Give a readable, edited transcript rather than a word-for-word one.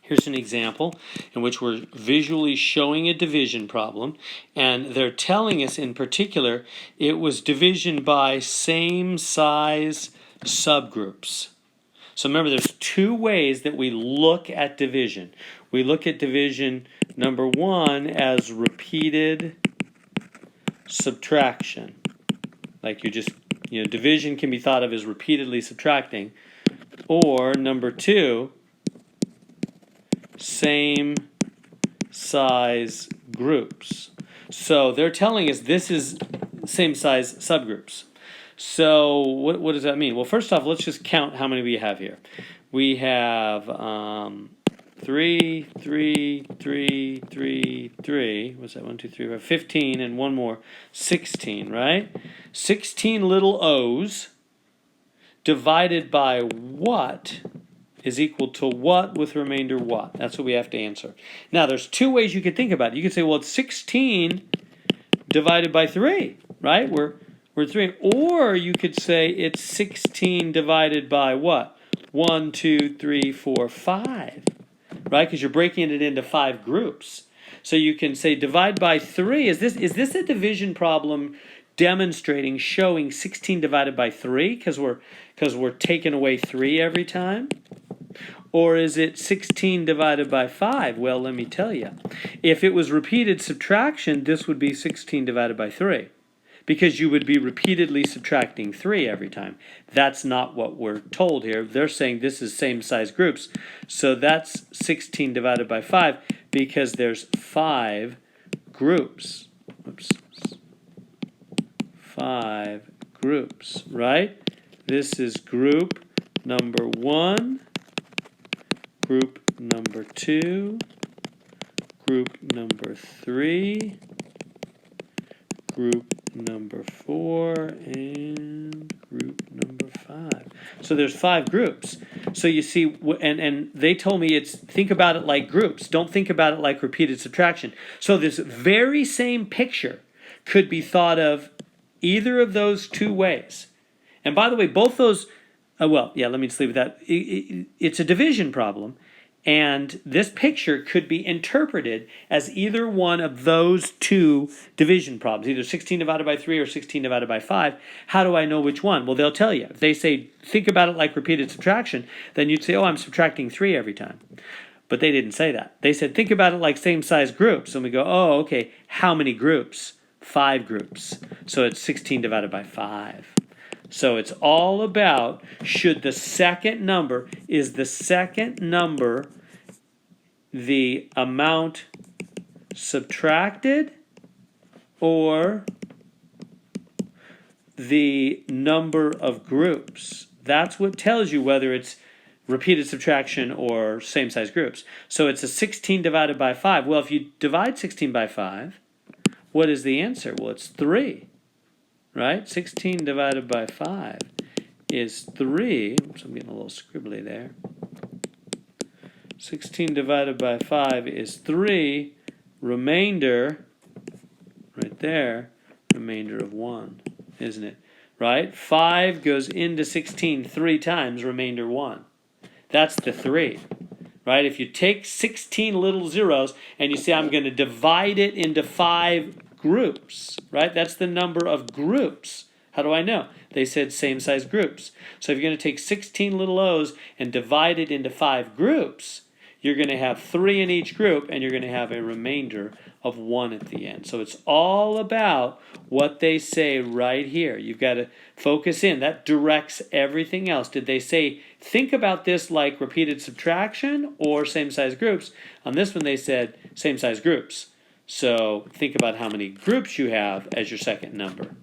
Here's an example in which we're visually showing a division problem, and they're telling us in particular it was division by same size subgroups. So remember, there's two ways that we look at division. We look at division number one as repeated subtraction. Like division can be thought of as repeatedly subtracting. Or number two, same size groups. So they're telling us this is same size subgroups. So what does that mean? Well, first off, let's just count how many we have here. We have 3, 3, 3, 3, 3. What's that? 1, 2, 3, 4, 15, and one more, 16, right? 16 little O's divided by what is equal to what with remainder what? That's what we have to answer. Now, there's two ways you could think about it. You could say, well, it's 16 divided by 3, right? We're 3. Or you could say it's 16 divided by what? 1, 2, 3, 4, 5, right? Because you're breaking it into 5 groups. So you can say divide by 3. Is this a division problem demonstrating, showing 16 divided by 3 because we're taking away 3 every time? Or is it 16 divided by 5? Well, let me tell you. If it was repeated subtraction, this would be 16 divided by 3. Because you would be repeatedly subtracting 3 every time. That's not what we're told here. They're saying this is same size groups. So that's 16 divided by 5 because there's 5 groups. Oops. 5 groups, right? This is group number 1, group number 2, group number 3, group number 4, and group number 5. So there's 5 groups. So you see, and they told me think about it like groups. Don't think about it like repeated subtraction. So this very same picture could be thought of either of those two ways. And by the way, both those, let me just leave it at that. It's a division problem. And this picture could be interpreted as either one of those two division problems, either 16 divided by 3 or 16 divided by 5. How do I know which one? Well, they'll tell you. If they say, think about it like repeated subtraction, then you'd say, oh, I'm subtracting 3 every time. But they didn't say that. They said, think about it like same size groups. And we go, oh, okay, how many groups? 5 groups. So it's 16 divided by 5. So it's all about, is the second number the amount subtracted or the number of groups? That's what tells you whether it's repeated subtraction or same size groups. So it's a 16 divided by 5. Well, if you divide 16 by 5, what is the answer? Well, it's 3. Right? 16 divided by 5 is 3. Oops, I'm getting a little scribbly there. 16 divided by 5 is 3. Remainder, right there, remainder of 1, isn't it? Right? 5 goes into 16 3 times, remainder 1. That's the 3. Right? If you take 16 little zeros and you say, I'm going to divide it into 5 groups, right? That's the number of groups. How do I know? They said same size groups. So if you're going to take 16 little O's and divide it into 5 groups, you're going to have 3 in each group, and you're going to have a remainder of 1 at the end. So it's all about what they say right here. You've got to focus in. That directs everything else. Did they say, think about this like repeated subtraction or same size groups? On this one, they said same size groups. So think about how many groups you have as your second number.